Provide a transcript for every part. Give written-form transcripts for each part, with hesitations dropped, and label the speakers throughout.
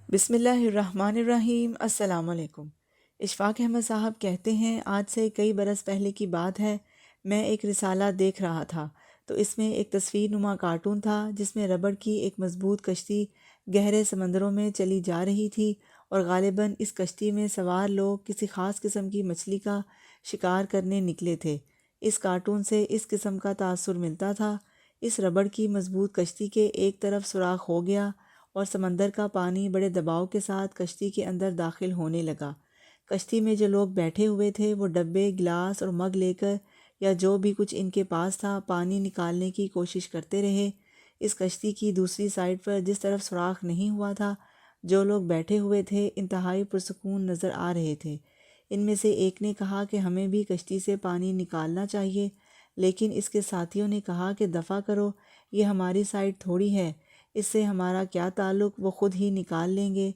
Speaker 1: بسم اللہ الرحمن الرحیم۔ السلام علیکم۔ اشفاق احمد صاحب کہتے ہیں، آج سے کئی برس پہلے کی بات ہے، میں ایک رسالہ دیکھ رہا تھا تو اس میں ایک تصویر نما کارٹون تھا جس میں ربڑ کی ایک مضبوط کشتی گہرے سمندروں میں چلی جا رہی تھی اور غالباً اس کشتی میں سوار لوگ کسی خاص قسم کی مچھلی کا شکار کرنے نکلے تھے۔ اس کارٹون سے اس قسم کا تاثر ملتا تھا۔ اس ربڑ کی مضبوط کشتی کے ایک طرف سوراخ ہو گیا اور سمندر کا پانی بڑے دباؤ کے ساتھ کشتی کے اندر داخل ہونے لگا۔ کشتی میں جو لوگ بیٹھے ہوئے تھے وہ ڈبے، گلاس اور مگ لے کر یا جو بھی کچھ ان کے پاس تھا پانی نکالنے کی کوشش کرتے رہے۔ اس کشتی کی دوسری سائڈ پر جس طرف سوراخ نہیں ہوا تھا، جو لوگ بیٹھے ہوئے تھے انتہائی پرسکون نظر آ رہے تھے۔ ان میں سے ایک نے کہا کہ ہمیں بھی کشتی سے پانی نکالنا چاہیے، لیکن اس کے ساتھیوں نے کہا کہ دفع کرو، یہ ہماری سائڈ تھوڑی ہے، اس سے ہمارا کیا تعلق، وہ خود ہی نکال لیں گے۔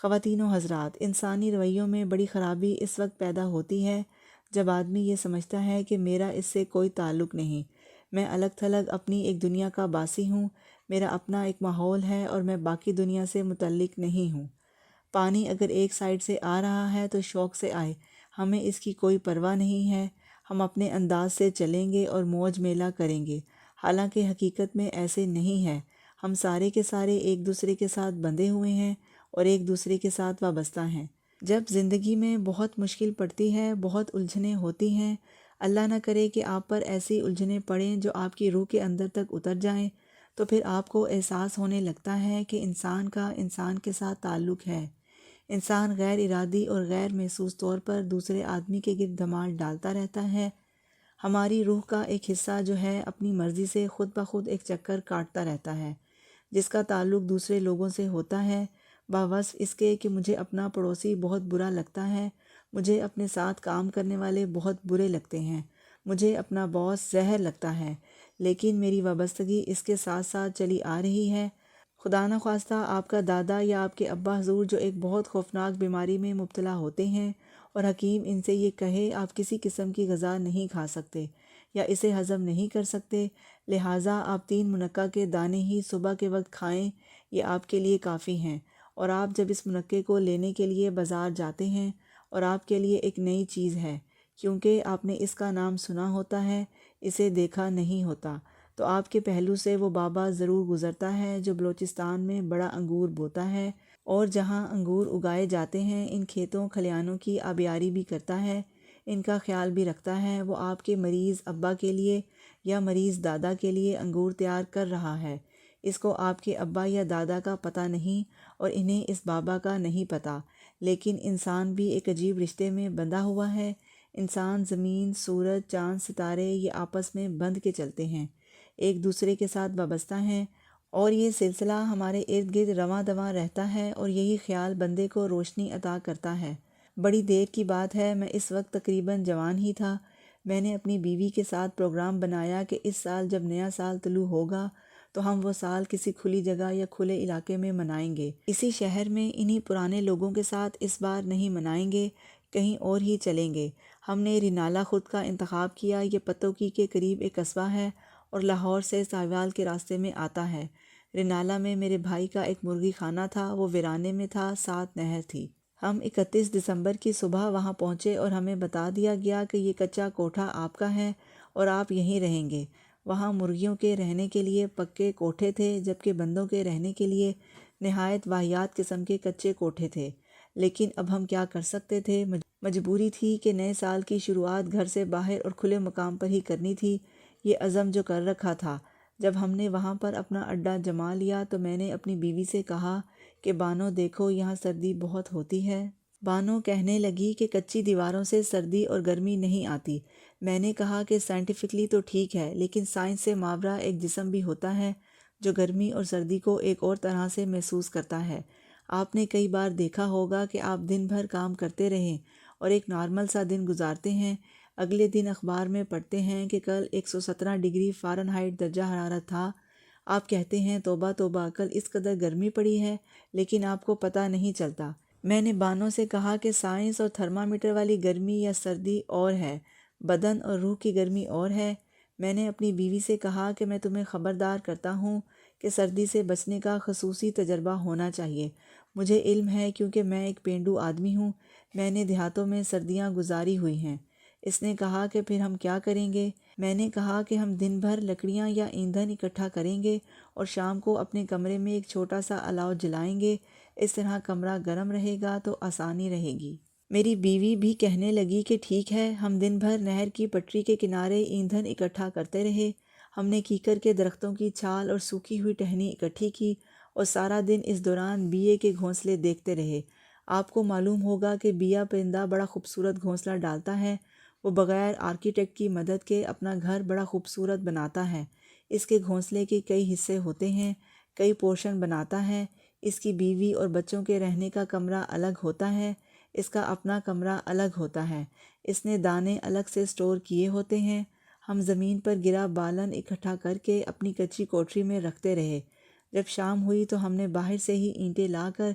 Speaker 1: خواتین و حضرات، انسانی رویوں میں بڑی خرابی اس وقت پیدا ہوتی ہے جب آدمی یہ سمجھتا ہے کہ میرا اس سے کوئی تعلق نہیں، میں الگ تھلگ اپنی ایک دنیا کا باسی ہوں، میرا اپنا ایک ماحول ہے اور میں باقی دنیا سے متعلق نہیں ہوں۔ پانی اگر ایک سائڈ سے آ رہا ہے تو شوق سے آئے، ہمیں اس کی کوئی پرواہ نہیں ہے، ہم اپنے انداز سے چلیں گے اور موج میلہ کریں گے۔ حالانکہ حقیقت میں ایسے نہیں ہے، ہم سارے کے سارے ایک دوسرے کے ساتھ بندھے ہوئے ہیں اور ایک دوسرے کے ساتھ وابستہ ہیں۔ جب زندگی میں بہت مشکل پڑتی ہے، بہت الجھنیں ہوتی ہیں، اللہ نہ کرے کہ آپ پر ایسی الجھنیں پڑیں جو آپ کی روح کے اندر تک اتر جائیں، تو پھر آپ کو احساس ہونے لگتا ہے کہ انسان کا انسان کے ساتھ تعلق ہے۔ انسان غیر ارادی اور غیر محسوس طور پر دوسرے آدمی کے گرد دھمال ڈالتا رہتا ہے۔ ہماری روح کا ایک حصہ جو ہے اپنی مرضی سے خود بخود ایک چکر کاٹتا رہتا ہے، جس کا تعلق دوسرے لوگوں سے ہوتا ہے، باوصف اس کے کہ مجھے اپنا پڑوسی بہت برا لگتا ہے، مجھے اپنے ساتھ کام کرنے والے بہت برے لگتے ہیں، مجھے اپنا باس زہر لگتا ہے، لیکن میری وابستگی اس کے ساتھ ساتھ چلی آ رہی ہے۔ خدا نخواستہ آپ کا دادا یا آپ کے ابا حضور جو ایک بہت خوفناک بیماری میں مبتلا ہوتے ہیں اور حکیم ان سے یہ کہے آپ کسی قسم کی غذا نہیں کھا سکتے یا اسے ہضم نہیں کر سکتے، لہٰذا آپ 3 منقع کے دانے ہی صبح کے وقت کھائیں، یہ آپ کے لیے کافی ہیں۔ اور آپ جب اس منقع کو لینے کے لیے بازار جاتے ہیں اور آپ کے لیے ایک نئی چیز ہے، کیونکہ آپ نے اس کا نام سنا ہوتا ہے، اسے دیکھا نہیں ہوتا، تو آپ کے پہلو سے وہ بابا ضرور گزرتا ہے جو بلوچستان میں بڑا انگور بوتا ہے اور جہاں انگور اگائے جاتے ہیں ان کھیتوں کھلیانوں کی آبیاری بھی کرتا ہے، ان کا خیال بھی رکھتا ہے۔ وہ آپ کے مریض ابا کے لیے یا مریض دادا کے لیے انگور تیار کر رہا ہے، اس کو آپ کے ابا یا دادا کا پتہ نہیں اور انہیں اس بابا کا نہیں پتہ، لیکن انسان بھی ایک عجیب رشتے میں بندھا ہوا ہے۔ انسان، زمین، سورج، چاند، ستارے یہ آپس میں بندھ کے چلتے ہیں، ایک دوسرے کے ساتھ وابستہ ہیں، اور یہ سلسلہ ہمارے ارد گرد رواں دواں رہتا ہے اور یہی خیال بندے کو روشنی عطا کرتا ہے۔ بڑی دیر کی بات ہے، میں اس وقت تقریباً جوان ہی تھا، میں نے اپنی بیوی کے ساتھ پروگرام بنایا کہ اس سال جب نیا سال طلوع ہوگا تو ہم وہ سال کسی کھلی جگہ یا کھلے علاقے میں منائیں گے، اسی شہر میں انہی پرانے لوگوں کے ساتھ، اس بار نہیں منائیں گے، کہیں اور ہی چلیں گے۔ ہم نے رینالہ خرد کا انتخاب کیا، یہ پتوکی کے قریب ایک قصبہ ہے اور لاہور سے ساہیوال کے راستے میں آتا ہے۔ رینالہ میں میرے بھائی کا ایک مرغی خانہ تھا، وہ ویرانے میں تھا، ساتھ نہر تھی۔ ہم 31 دسمبر کی صبح وہاں پہنچے اور ہمیں بتا دیا گیا کہ یہ کچا کوٹھا آپ کا ہے اور آپ یہیں رہیں گے۔ وہاں مرغیوں کے رہنے کے لیے پکے کوٹھے تھے جبکہ بندوں کے رہنے کے لیے نہایت واہیات قسم کے کچے کوٹھے تھے، لیکن اب ہم کیا کر سکتے تھے، مجبوری تھی کہ نئے سال کی شروعات گھر سے باہر اور کھلے مقام پر ہی کرنی تھی، یہ عزم جو کر رکھا تھا۔ جب ہم نے وہاں پر اپنا اڈا جما لیا تو میں نے اپنی بیوی سے کہا کہ بانو دیکھو یہاں سردی بہت ہوتی ہے۔ بانو کہنے لگی کہ کچی دیواروں سے سردی اور گرمی نہیں آتی۔ میں نے کہا کہ سائنٹیفکلی تو ٹھیک ہے، لیکن سائنس سے ماورا ایک جسم بھی ہوتا ہے جو گرمی اور سردی کو ایک اور طرح سے محسوس کرتا ہے۔ آپ نے کئی بار دیکھا ہوگا کہ آپ دن بھر کام کرتے رہیں اور ایک نارمل سا دن گزارتے ہیں، اگلے دن اخبار میں پڑھتے ہیں کہ کل 117 ڈگری فارنہائٹ درجہ حرارت تھا، آپ کہتے ہیں توبہ توبہ کل اس قدر گرمی پڑی ہے، لیکن آپ کو پتہ نہیں چلتا۔ میں نے بانو سے کہا کہ سائنس اور تھرمامیٹر والی گرمی یا سردی اور ہے، بدن اور روح کی گرمی اور ہے۔ میں نے اپنی بیوی سے کہا کہ میں تمہیں خبردار کرتا ہوں کہ سردی سے بچنے کا خصوصی تجربہ ہونا چاہیے۔ مجھے علم ہے کیونکہ میں ایک پینڈو آدمی ہوں، میں نے دیہاتوں میں سردیاں گزاری ہوئی ہیں۔ اس نے کہا کہ پھر ہم کیا کریں گے؟ میں نے کہا کہ ہم دن بھر لکڑیاں یا ایندھن اکٹھا کریں گے اور شام کو اپنے کمرے میں ایک چھوٹا سا الاؤ جلائیں گے، اس طرح کمرہ گرم رہے گا تو آسانی رہے گی۔ میری بیوی بھی کہنے لگی کہ ٹھیک ہے۔ ہم دن بھر نہر کی پٹری کے کنارے ایندھن اکٹھا کرتے رہے، ہم نے کیکر کے درختوں کی چھال اور سوکھی ہوئی ٹہنی اکٹھی کی اور سارا دن اس دوران بیے کے گھونسلے دیکھتے رہے۔ آپ کو معلوم ہوگا کہ بیا پرندہ بڑا خوبصورت گھونسلہ ڈالتا ہے، وہ بغیر آرکیٹیکٹ کی مدد کے اپنا گھر بڑا خوبصورت بناتا ہے۔ اس کے گھونسلے کے کئی حصے ہوتے ہیں، کئی پورشن بناتا ہے۔ اس کی بیوی اور بچوں کے رہنے کا کمرہ الگ ہوتا ہے، اس کا اپنا کمرہ الگ ہوتا ہے، اس نے دانے الگ سے سٹور کیے ہوتے ہیں۔ ہم زمین پر گرا بالن اکٹھا کر کے اپنی کچی کوٹری میں رکھتے رہے۔ جب شام ہوئی تو ہم نے باہر سے ہی اینٹیں لا کر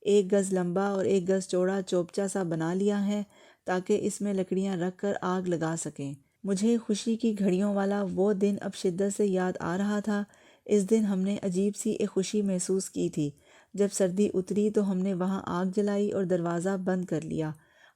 Speaker 1: 1 گز لمبا اور 1 گز چوڑا چوبچا سا بنا لیا ہے تاکہ اس میں لکڑیاں رکھ کر آگ لگا سکیں۔ مجھے خوشی کی گھڑیوں والا وہ دن اب شدت سے یاد آ رہا تھا۔ اس دن ہم نے عجیب سی ایک خوشی محسوس کی تھی۔ جب سردی اتری تو ہم نے وہاں آگ جلائی اور دروازہ بند کر لیا۔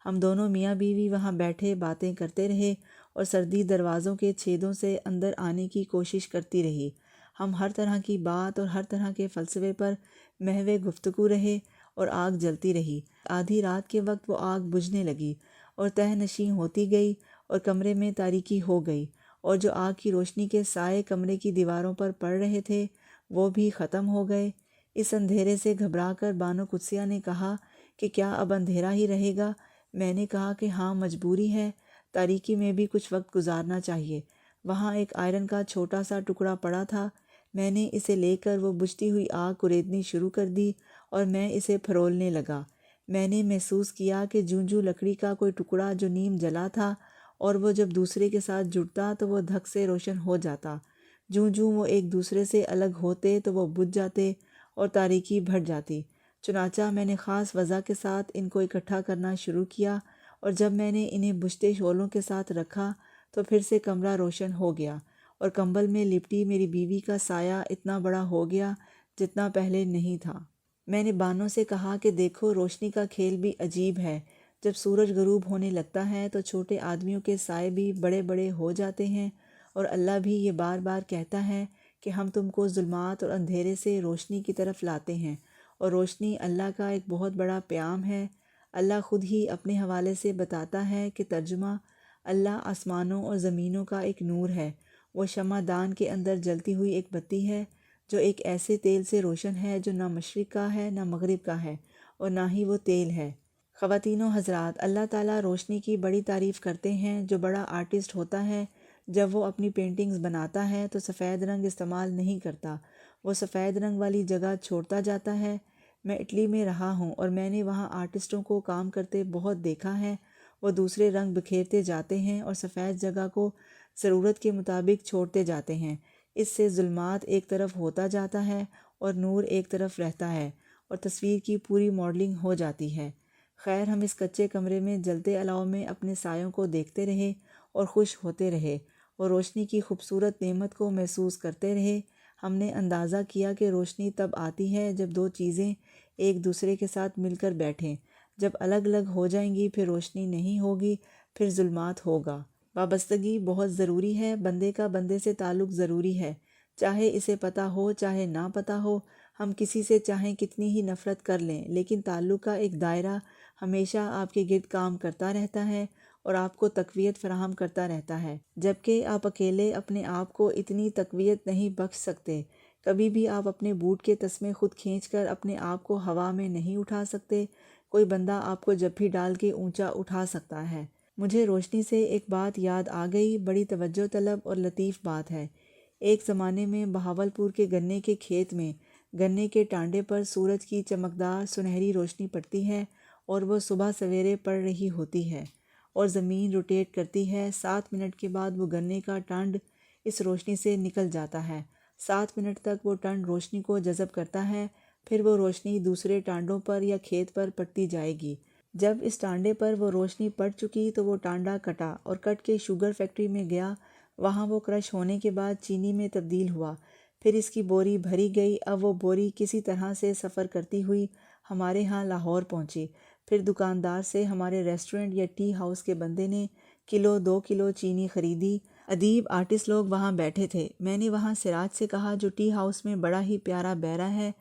Speaker 1: ہم دونوں میاں بیوی وہاں بیٹھے باتیں کرتے رہے اور سردی دروازوں کے چھیدوں سے اندر آنے کی کوشش کرتی رہی۔ ہم ہر طرح کی بات اور ہر طرح کے فلسفے پر محو گفتگو رہے اور آگ جلتی رہی۔ آدھی رات کے وقت وہ آگ بجھنے لگی اور تہ نشیں ہوتی گئی اور کمرے میں تاریکی ہو گئی، اور جو آگ کی روشنی کے سائے کمرے کی دیواروں پر پڑ رہے تھے وہ بھی ختم ہو گئے۔ اس اندھیرے سے گھبرا کر بانو قدسیہ نے کہا کہ کیا اب اندھیرا ہی رہے گا؟ میں نے کہا کہ ہاں، مجبوری ہے، تاریکی میں بھی کچھ وقت گزارنا چاہیے۔ وہاں ایک آئرن کا چھوٹا سا ٹکڑا پڑا تھا، میں نے اسے لے کر وہ بجھتی ہوئی آگ کریدنی شروع کر دی اور میں اسے پھرولنے لگا۔ میں نے محسوس کیا کہ جوں لکڑی کا کوئی ٹکڑا جو نیم جلا تھا اور وہ جب دوسرے کے ساتھ جڑتا تو وہ دھک سے روشن ہو جاتا، جوں وہ ایک دوسرے سے الگ ہوتے تو وہ بجھ جاتے اور تاریکی بڑھ جاتی۔ چنانچہ میں نے خاص وضع کے ساتھ ان کو اکٹھا کرنا شروع کیا، اور جب میں نے انہیں بجھتے شعلوں کے ساتھ رکھا تو پھر سے کمرہ روشن ہو گیا اور کمبل میں لپٹی میری بیوی کا سایہ اتنا بڑا ہو گیا جتنا پہلے نہیں تھا۔ میں نے بانو سے کہا کہ دیکھو، روشنی کا کھیل بھی عجیب ہے۔ جب سورج غروب ہونے لگتا ہے تو چھوٹے آدمیوں کے سائے بھی بڑے بڑے ہو جاتے ہیں، اور اللہ بھی یہ بار بار کہتا ہے کہ ہم تم کو ظلمات اور اندھیرے سے روشنی کی طرف لاتے ہیں، اور روشنی اللہ کا ایک بہت بڑا پیام ہے۔ اللہ خود ہی اپنے حوالے سے بتاتا ہے کہ ترجمہ: اللہ آسمانوں اور زمینوں کا ایک نور ہے، وہ شمع دان کے اندر جلتی ہوئی ایک بتی ہے جو ایک ایسے تیل سے روشن ہے جو نہ مشرق کا ہے نہ مغرب کا ہے اور نہ ہی وہ تیل ہے۔ خواتین و حضرات، اللہ تعالیٰ روشنی کی بڑی تعریف کرتے ہیں۔ جو بڑا آرٹسٹ ہوتا ہے جب وہ اپنی پینٹنگز بناتا ہے تو سفید رنگ استعمال نہیں کرتا، وہ سفید رنگ والی جگہ چھوڑتا جاتا ہے۔ میں اٹلی میں رہا ہوں اور میں نے وہاں آرٹسٹوں کو کام کرتے بہت دیکھا ہے۔ وہ دوسرے رنگ بکھیرتے جاتے ہیں اور سفید جگہ کو ضرورت کے مطابق چھوڑتے جاتے ہیں۔ اس سے ظلمات ایک طرف ہوتا جاتا ہے اور نور ایک طرف رہتا ہے اور تصویر کی پوری ماڈلنگ ہو جاتی ہے۔ خیر، ہم اس کچے کمرے میں جلتے الاؤ میں اپنے سایوں کو دیکھتے رہے اور خوش ہوتے رہے اور روشنی کی خوبصورت نعمت کو محسوس کرتے رہے۔ ہم نے اندازہ کیا کہ روشنی تب آتی ہے جب دو چیزیں ایک دوسرے کے ساتھ مل کر بیٹھیں۔ جب الگ الگ ہو جائیں گی پھر روشنی نہیں ہوگی، پھر ظلمات ہوگا۔ وابستگی بہت ضروری ہے، بندے کا بندے سے تعلق ضروری ہے، چاہے اسے پتہ ہو چاہے نہ پتہ ہو۔ ہم کسی سے چاہیں کتنی ہی نفرت کر لیں، لیکن تعلق کا ایک دائرہ ہمیشہ آپ کے گرد کام کرتا رہتا ہے اور آپ کو تقویت فراہم کرتا رہتا ہے، جبکہ آپ اکیلے اپنے آپ کو اتنی تقویت نہیں بخش سکتے۔ کبھی بھی آپ اپنے بوٹ کے تسمے خود کھینچ کر اپنے آپ کو ہوا میں نہیں اٹھا سکتے، کوئی بندہ آپ کو جب بھی ڈال کے اونچا اٹھا سکتا ہے۔ مجھے روشنی سے ایک بات یاد آ گئی، بڑی توجہ طلب اور لطیف بات ہے۔ ایک زمانے میں بہاولپور کے گنے کے کھیت میں گنے کے ٹانڈے پر سورج کی چمکدار سنہری روشنی پڑتی ہے اور وہ صبح سویرے پڑ رہی ہوتی ہے اور زمین روٹیٹ کرتی ہے۔ 7 منٹ کے بعد وہ گنے کا ٹانڈ اس روشنی سے نکل جاتا ہے۔ 7 منٹ تک وہ ٹانڈ روشنی کو جذب کرتا ہے، پھر وہ روشنی دوسرے ٹانڈوں پر یا کھیت پر پڑتی جائے گی۔ جب اس ٹانڈے پر وہ روشنی پڑ چکی تو وہ ٹانڈا کٹا اور کٹ کے شوگر فیکٹری میں گیا، وہاں وہ کرش ہونے کے بعد چینی میں تبدیل ہوا، پھر اس کی بوری بھری گئی۔ اب وہ بوری کسی طرح سے سفر کرتی ہوئی ہمارے ہاں لاہور پہنچی۔ پھر دکاندار سے ہمارے ریسٹورنٹ یا ٹی ہاؤس کے بندے نے 1-2 کلو چینی خریدی۔ ادیب آرٹسٹ لوگ وہاں بیٹھے تھے۔ میں نے وہاں سراج سے کہا جو ٹی ہاؤس میں بڑا ہی پیارا بیرا ہے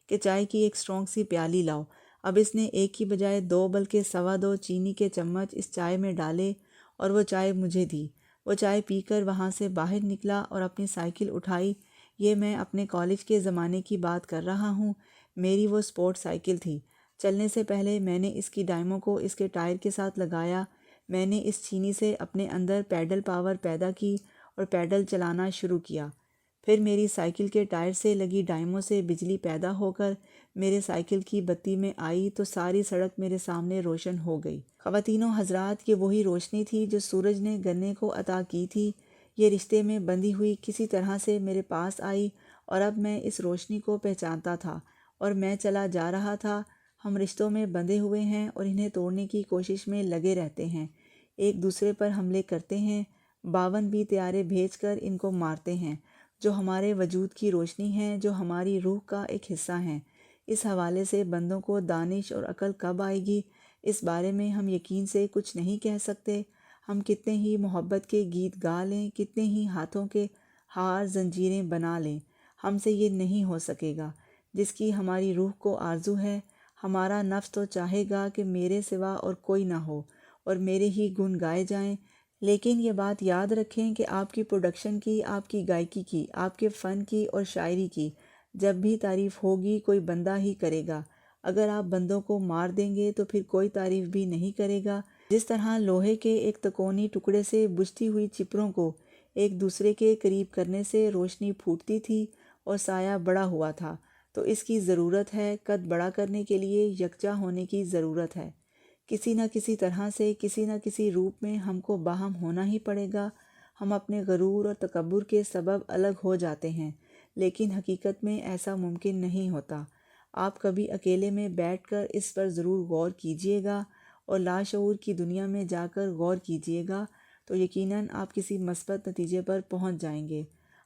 Speaker 1: کہ چائے کی ایک اسٹرانگ سی پیالی لاؤ۔ اب اس نے ایک کی بجائے 2 بلکہ 2.25 چینی کے چمچ اس چائے میں ڈالے اور وہ چائے مجھے دی۔ وہ چائے پی کر وہاں سے باہر نکلا اور اپنی سائیکل اٹھائی۔ یہ میں اپنے کالج کے زمانے کی بات کر رہا ہوں۔ میری وہ سپورٹ سائیکل تھی۔ چلنے سے پہلے میں نے اس کی ڈائموں کو اس کے ٹائر کے ساتھ لگایا۔ میں نے اس چینی سے اپنے اندر پیڈل پاور پیدا کی اور پیڈل چلانا شروع کیا۔ پھر میری سائیکل کے ٹائر سے لگی ڈائموں سے بجلی پیدا ہو کر میرے سائیکل کی بتی میں آئی تو ساری سڑک میرے سامنے روشن ہو گئی۔ خواتین و حضرات، یہ وہی روشنی تھی جو سورج نے گنے کو عطا کی تھی۔ یہ رشتے میں بندھی ہوئی کسی طرح سے میرے پاس آئی اور اب میں اس روشنی کو پہچانتا تھا اور میں چلا جا رہا تھا۔ ہم رشتوں میں بندھے ہوئے ہیں اور انہیں توڑنے کی کوشش میں لگے رہتے ہیں، ایک دوسرے پر حملے کرتے ہیں، 52 بھی طیارے بھیج کر ان کو مارتے ہیں، جو ہمارے وجود کی روشنی ہیں، جو ہماری روح کا ایک حصہ ہیں۔ اس حوالے سے بندوں کو دانش اور عقل کب آئے گی، اس بارے میں ہم یقین سے کچھ نہیں کہہ سکتے۔ ہم کتنے ہی محبت کے گیت گا لیں، کتنے ہی ہاتھوں کے ہار زنجیریں بنا لیں، ہم سے یہ نہیں ہو سکے گا۔ جس کی ہماری روح کو آرزو ہے، ہمارا نفس تو چاہے گا کہ میرے سوا اور کوئی نہ ہو اور میرے ہی گن گائے جائیں۔ لیکن یہ بات یاد رکھیں کہ آپ کی پروڈکشن کی، آپ کی گائیکی کی، آپ کے فن کی اور شاعری کی جب بھی تعریف ہوگی کوئی بندہ ہی کرے گا۔ اگر آپ بندوں کو مار دیں گے تو پھر کوئی تعریف بھی نہیں کرے گا۔ جس طرح لوہے کے ایک تکونی ٹکڑے سے بجھتی ہوئی چپروں کو ایک دوسرے کے قریب کرنے سے روشنی پھوٹتی تھی اور سایہ بڑا ہوا تھا، تو اس کی ضرورت ہے، قد بڑا کرنے کے لیے یکجا ہونے کی ضرورت ہے۔ کسی نہ کسی طرح سے، کسی نہ کسی روپ میں ہم کو باہم ہونا ہی پڑے گا۔ ہم اپنے غرور اور تکبر کے سبب الگ ہو جاتے ہیں، لیکن حقیقت میں ایسا ممکن نہیں ہوتا۔ آپ کبھی اکیلے میں بیٹھ کر اس پر ضرور غور کیجئے گا اور لاشعور کی دنیا میں جا کر غور کیجئے گا تو یقیناً آپ کسی مثبت نتیجے پر پہنچ جائیں گے۔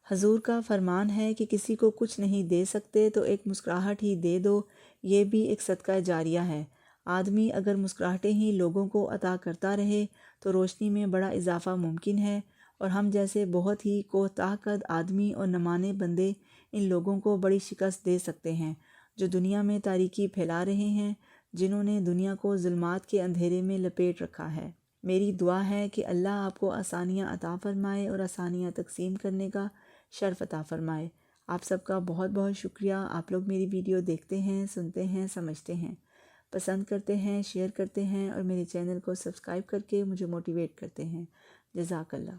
Speaker 1: حضور کا فرمان ہے کہ کسی کو کچھ نہیں دے سکتے تو ایک مسکراہٹ ہی دے دو، یہ بھی ایک صدقہ جاریہ ہے۔ آدمی اگر مسکراہٹیں ہی لوگوں کو عطا کرتا رہے تو روشنی میں بڑا اضافہ ممکن ہے، اور ہم جیسے بہت ہی کوتاہ قد آدمی اور نمانے بندے ان لوگوں کو بڑی شکست دے سکتے ہیں جو دنیا میں تاریکی پھیلا رہے ہیں، جنہوں نے دنیا کو ظلمات کے اندھیرے میں لپیٹ رکھا ہے۔ میری دعا ہے کہ اللہ آپ کو آسانیاں عطا فرمائے اور آسانیاں تقسیم کرنے کا شرف عطا فرمائے۔ آپ سب کا بہت بہت شکریہ۔ آپ لوگ میری ویڈیو دیکھتے ہیں، سنتے ہیں، سمجھتے ہیں، پسند کرتے ہیں، شیئر کرتے ہیں اور میرے چینل کو سبسکرائب کر کے مجھے موٹیویٹ کرتے ہیں۔ جزاک اللہ۔